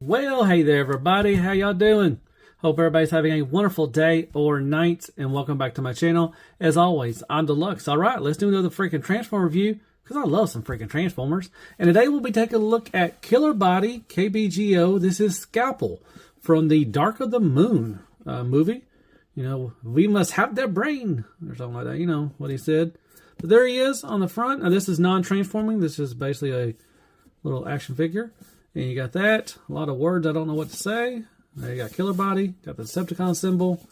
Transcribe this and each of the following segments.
Well, hey there everybody, how y'all doing? Hope everybody's having a wonderful day or night, and welcome back to my channel. As always, I'm Deluxe. Alright, let's do another freaking Transformer review, because I love some freaking Transformers. And today we'll be taking a look at Killerbody, KBGO. This is Scalpel, from the Dark of the Moon movie. You know, we must have their brain, or something like that, you know what he said. But there he is on the front. Now this is non-transforming, this is basically a little action figure. And you got that. A lot of words I don't know what to say. There you got Killerbody. Got the Decepticon symbol.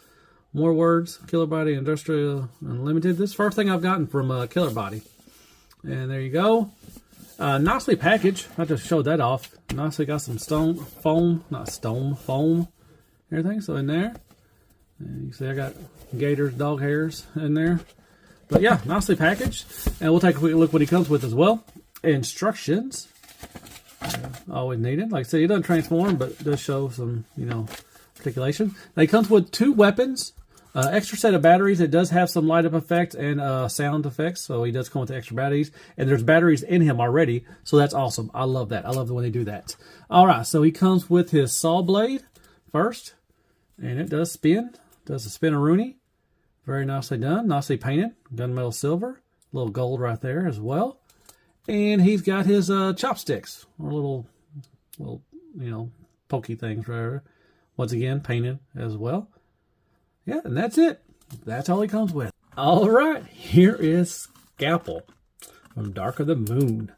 More words. Killerbody Industrial Unlimited. This is the first thing I've gotten from Killerbody. And there you go. Nicely packaged. I just showed that off. Nicely got some foam. Everything. So in there. And you see I got gators, dog hairs in there. But yeah, nicely packaged. And we'll take a quick look what he comes with as well. Instructions. Always needed. Like I said, it doesn't transform, but it does show some, you know, articulation. Now, it comes with 2 weapons, extra set of batteries. It does have some light up effects and sound effects, so he does come with extra batteries. And there's batteries in him already, so that's awesome. I love that. I love the way they do that. All right, so he comes with his saw blade first, and it does spin. Does a spin-a-rooney. Very nicely done, nicely painted. Gunmetal silver, a little gold right there as well. And he's got his chopsticks, or little, you know, pokey things right there. Once again, painted as well. Yeah, and that's it. That's all he comes with. All right, here is Scalpel from Dark of the Moon.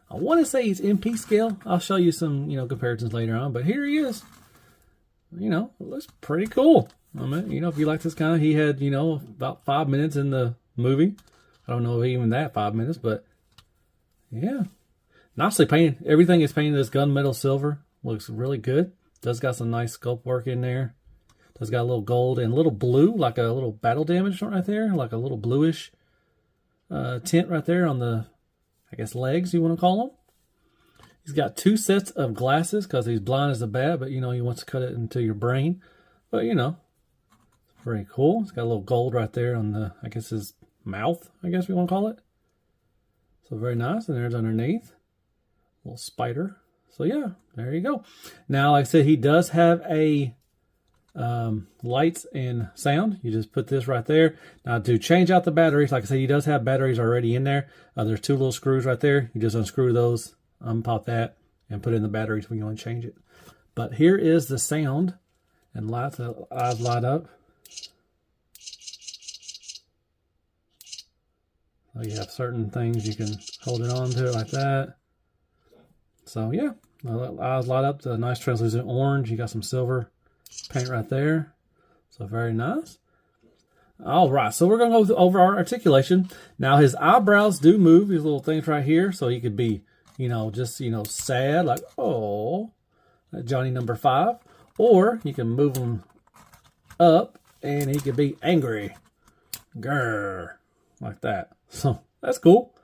I want to say he's MP scale. I'll show you some, you know, comparisons later on. But here he is. You know, it looks pretty cool. I mean, you know, if you like this kind of, he had, you know, about 5 minutes in the movie. I don't know even that 5 minutes, but yeah, nicely painted. Everything is painted this gunmetal silver. Looks really good. Does got some nice sculpt work in there. Does got a little gold and a little blue, like a little battle damage right there, like a little bluish tint right there on the, I guess, legs you want to call them. He's got 2 sets of glasses because he's blind as a bat, but you know he wants to cut it into your brain. But you know, it's pretty cool. It's got a little gold right there on the, I guess, his mouth. I guess we want to call it. So very nice, and there's underneath, a little spider. So yeah, there you go. Now, like I said, he does have a lights and sound. You just put this right there. Now to change out the batteries, like I said, he does have batteries already in there. There's 2 little screws right there. You just unscrew those, unpop that, and put in the batteries when you want to change it. But here is the sound and lights that eyes light up. So you have certain things you can hold it on to like that. So yeah, eyes light up to a nice translucent orange. You got some silver paint right there. So very nice. All right, so we're going to go over our articulation. Now his eyebrows do move, these little things right here. So he could be, you know, just, you know, sad, like, oh, Johnny number 5. Or you can move them up and he could be angry. Grrr, like that. So that's cool.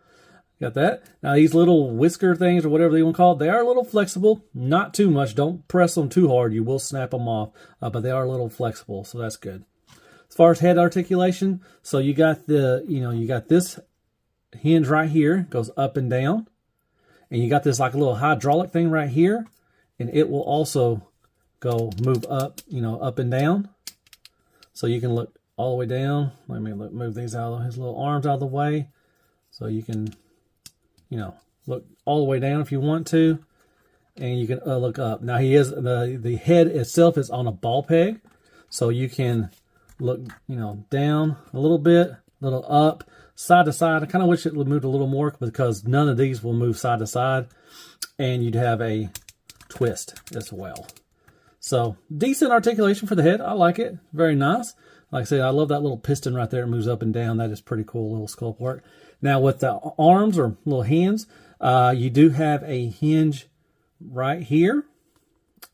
Got that. Now these little whisker things or whatever they want to call it, they are a little flexible. Not too much. Don't press them too hard. You will snap them off. But they are a little flexible, so that's good. As far as head articulation, so you got the, you know, you got this hinge right here, goes up and down. And you got this like a little hydraulic thing right here. And it will also move up, you know, up and down. So you can look all the way down. Let me move these out of his little arms out of the way. So you can, you know, look all the way down if you want to. And you can look up. Now he is, the head itself is on a ball peg. So you can look, you know, down a little bit, a little up, side to side. I kind of wish it would move a little more because none of these will move side to side. And you'd have a twist as well. So decent articulation for the head. I like it. Very nice. Like I said, I love that little piston right there. It moves up and down. That is pretty cool little sculpt work. Now with the arms or little hands, you do have a hinge right here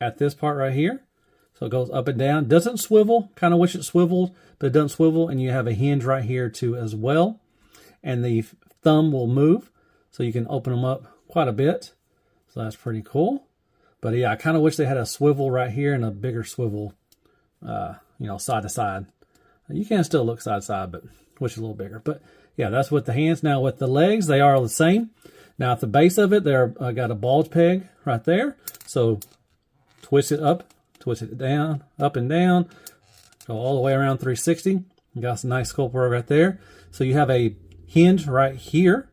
at this part right here. So it goes up and down. Doesn't swivel. Kind of wish it swiveled, but it doesn't swivel. And you have a hinge right here too as well. And the thumb will move. So you can open them up quite a bit. So that's pretty cool. But yeah, I kind of wish they had a swivel right here and a bigger swivel, you know, side to side. You can still look side to side, but wish a little bigger. But yeah, that's with the hands. Now with the legs, they are the same. Now at the base of it, they're got a bulge peg right there. So twist it up, twist it down, up and down, go all the way around 360. You got some nice sculpt work right there. So you have a hinge right here,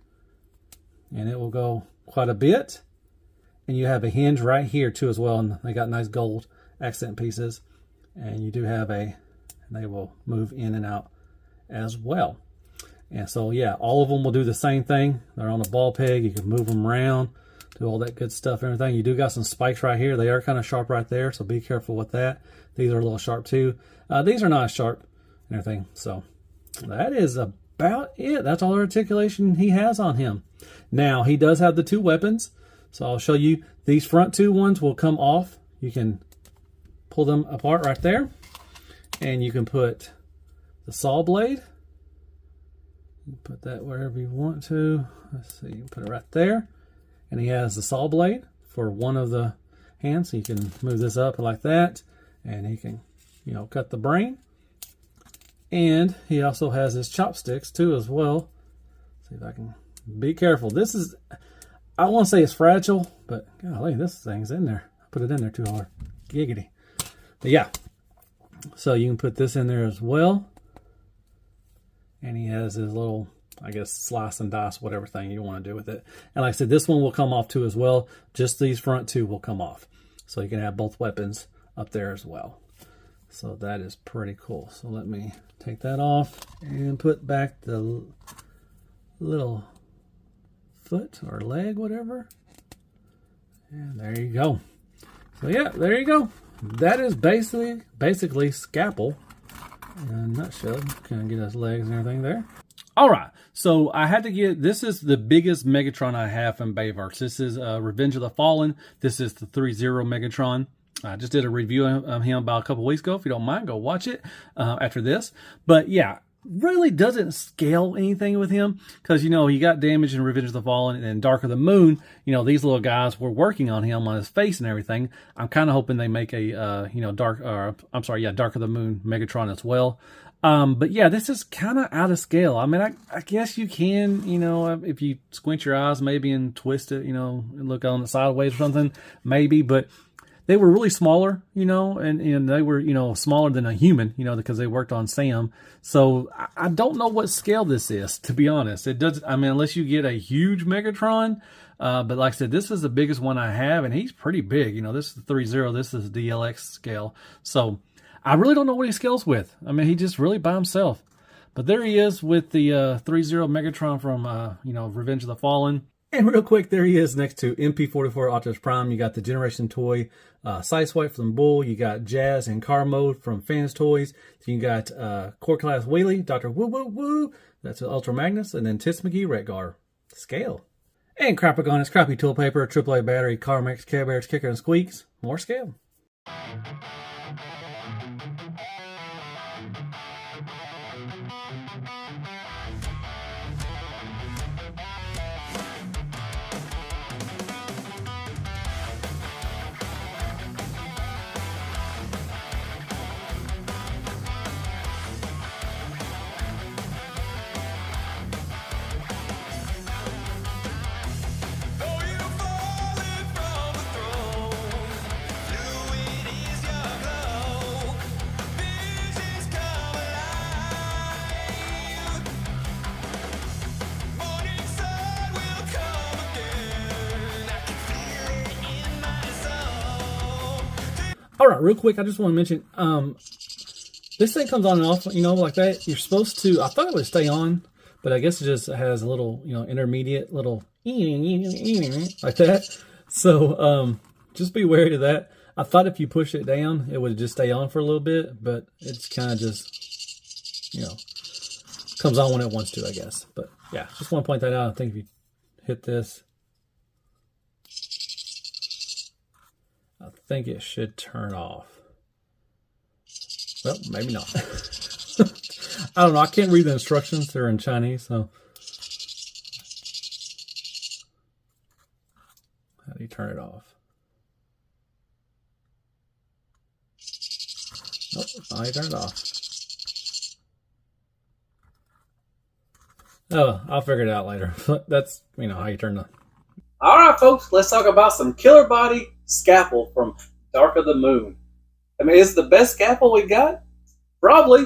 and it will go quite a bit. And you have a hinge right here too as well, and they got nice gold accent pieces. And you do have and they will move in and out as well. And so yeah, all of them will do the same thing. They're on a ball peg. You can move them around, do all that good stuff, everything. You do got some spikes right here. They are kind of sharp right there, so be careful with that. These are a little sharp too. These are not as sharp and everything. So that is about it. That's all the articulation he has on him. Now, he does have the 2 weapons. So I'll show you. These front 2 ones will come off. You can pull them apart right there. And you can put the saw blade. You put that wherever you want to. Let's see, you can put it right there. And he has the saw blade for one of the hands. So you can move this up like that. And he can, you know, cut the brain. And he also has his chopsticks too as well. See if I can be careful. This is, I won't say it's fragile, but golly, this thing's in there. I put it in there too hard. Giggity. But yeah. So you can put this in there as well. And he has his little, I guess, slice and dice, whatever thing you want to do with it. And like I said, this one will come off too as well. Just these front 2 will come off. So you can have both weapons up there as well. So that is pretty cool. So let me take that off and put back the little foot or leg, whatever. And there you go. So yeah, there you go. That is basically Scalpel in a nutshell. Kind of get his legs and everything there. All right, so I had to get, this is the biggest Megatron I have from Bayverse. This is Revenge of the Fallen. This is the 3-0 Megatron. I just did a review of him about a couple weeks ago. If you don't mind, go watch it after this. But yeah, really doesn't scale anything with him because, you know, he got damaged in Revenge of the Fallen and Dark of the Moon. You know, these little guys were working on him, on his face and everything. I'm kind of hoping they make a, you know, Dark of the Moon Megatron as well. But yeah, this is kind of out of scale. I mean, I guess you can, you know, if you squint your eyes maybe and twist it, you know, and look on it sideways or something, maybe, but they were really smaller, you know, and they were, you know, smaller than a human, you know, because they worked on Sam. So I don't know what scale this is, to be honest. It does, I mean, unless you get a huge Megatron. But like I said, this is the biggest one I have, and he's pretty big. You know, this is the 3-0, this is the DLX scale. So I really don't know what he scales with. I mean, he just really by himself. But there he is with the 3-0 Megatron from, you know, Revenge of the Fallen. And real quick, there he is next to MP44 Optimus Prime. You got the Generation Toy Sideswipe from Bull. You got Jazz and Car Mode from Fans Toys. You got Core Class Wheelie, Dr. Woo Woo Woo. That's Ultra Magnus. And then Tis McGee Redgar. Scale. And Crapagon is Crappy Tool Paper, AAA Battery, Carmex, Care Bears, Kicker, and Squeaks. More scale. All right, real quick, I just want to mention, this thing comes on and off, you know, like that. You're supposed to, I thought it would stay on, but I guess it just has a little, you know, intermediate little like that. So just be wary of that. I thought if you push it down, it would just stay on for a little bit, but it's kind of just, you know, comes on when it wants to, I guess. But yeah, just want to point that out. I think if you hit this, I think it should turn off. Well, maybe not. I don't know. I can't read the instructions. They're in Chinese, so. How do you turn it off? Nope, I turn it off. Oh, I'll figure it out later. That's, you know, how you turn the... All right, folks, let's talk about some Killerbody Scalpel from Dark of the Moon. I mean, is it the best scalpel we got? Probably.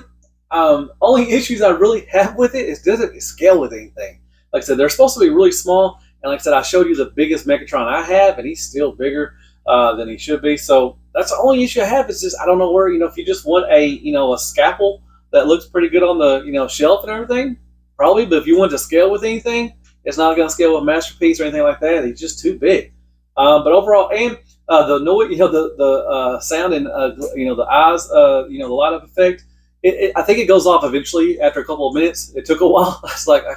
Only issues I really have with it is doesn't scale with anything. Like I said, they're supposed to be really small, and like I said, I showed you the biggest Megatron I have, and he's still bigger than he should be. So that's the only issue I have is just I don't know where, if you just want a scalpel that looks pretty good on the shelf and everything, probably. But if you want to scale with anything, it's not going to scale with Masterpiece or anything like that. He's just too big. But overall, and the noise, the sound and the eyes, the light up effect. I think it goes off eventually after a couple of minutes. It took a while. It's like I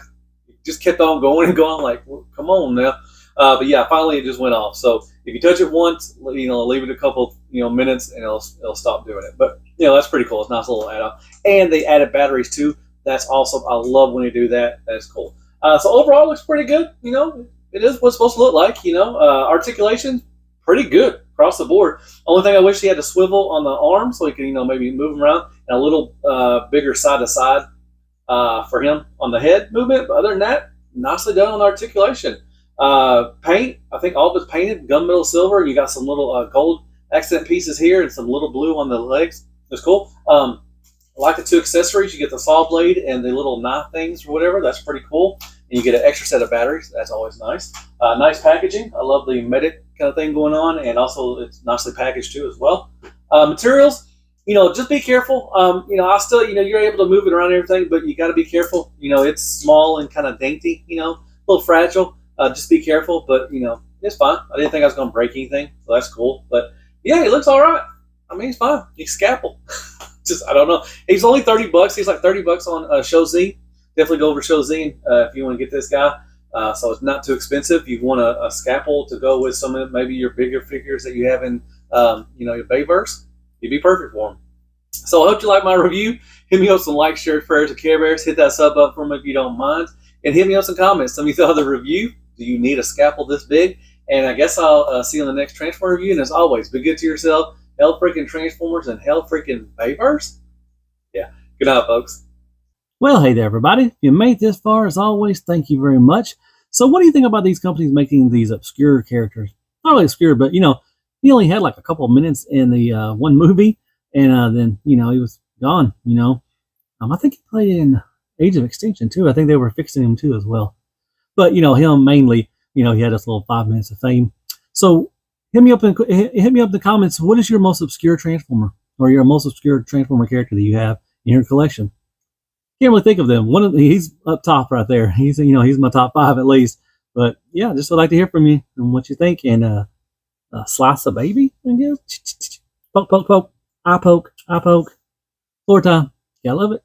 just kept on going and going. Like, well, come on now. But yeah, finally it just went off. So if you touch it once, leave it a couple minutes, and it'll stop doing it. But that's pretty cool. It's a nice little add-on. And they added batteries too. That's awesome. I love when they do that. That's cool. So overall, it looks pretty good. It is what's supposed to look like. Articulation, pretty good across the board. Only thing I wish he had a swivel on the arm so he could maybe move him around, and a little bigger side to side for him on the head movement. But other than that, nicely done on the articulation. Paint, I think all of it's painted gunmetal silver. You got some little gold accent pieces here and some little blue on the legs. It's cool. I like the two accessories. You get the saw blade and the little knife things or whatever. That's pretty cool. And you get an extra set of batteries. That's always nice. Nice packaging. I love the medic kind of thing going on, and also it's nicely packaged too as well. Materials, just be careful. I still, you're able to move it around and everything, but you got to be careful. It's small and kind of dainty, a little fragile. Just be careful, but it's fine. I didn't think I was going to break anything, so that's cool. But yeah, he looks all right. I mean, he's fine. He's Scalpel. I don't know. He's only $30. He's like $30 on Show Z. Definitely go over to Show Z if you want to get this guy. So it's not too expensive. You want a scalpel to go with some of maybe your bigger figures that you have in your Bayverse. You'd be perfect for them. So I hope you like my review. Hit me up some likes, shares, prayers, and Care Bears. Hit that sub up for me if you don't mind. And hit me up some comments. Tell me if you thought of the review. Do you need a scalpel this big? And I guess I'll see you on the next Transformer review. And as always, be good to yourself. Hell freaking Transformers and hell freaking Bayverse. Yeah. Good night, folks. Well, hey there, everybody. If you made this far, as always, thank you very much. So what do you think about these companies making these obscure characters? Not really obscure, but, he only had like a couple of minutes in the one movie, and then, he was gone, I think he played in Age of Extinction, too. I think they were fixing him, too, as well. But, him mainly, he had this little 5 minutes of fame. So hit me up in the comments. What is your most obscure Transformer, or your most obscure Transformer character that you have in your collection? Can't really think of them. He's up top right there. He's he's my top 5 at least. But yeah, just would like to hear from you and what you think. And slice a baby, I guess. Poke, poke, poke. Eye poke, eye poke. Floor time. Yeah, I love it.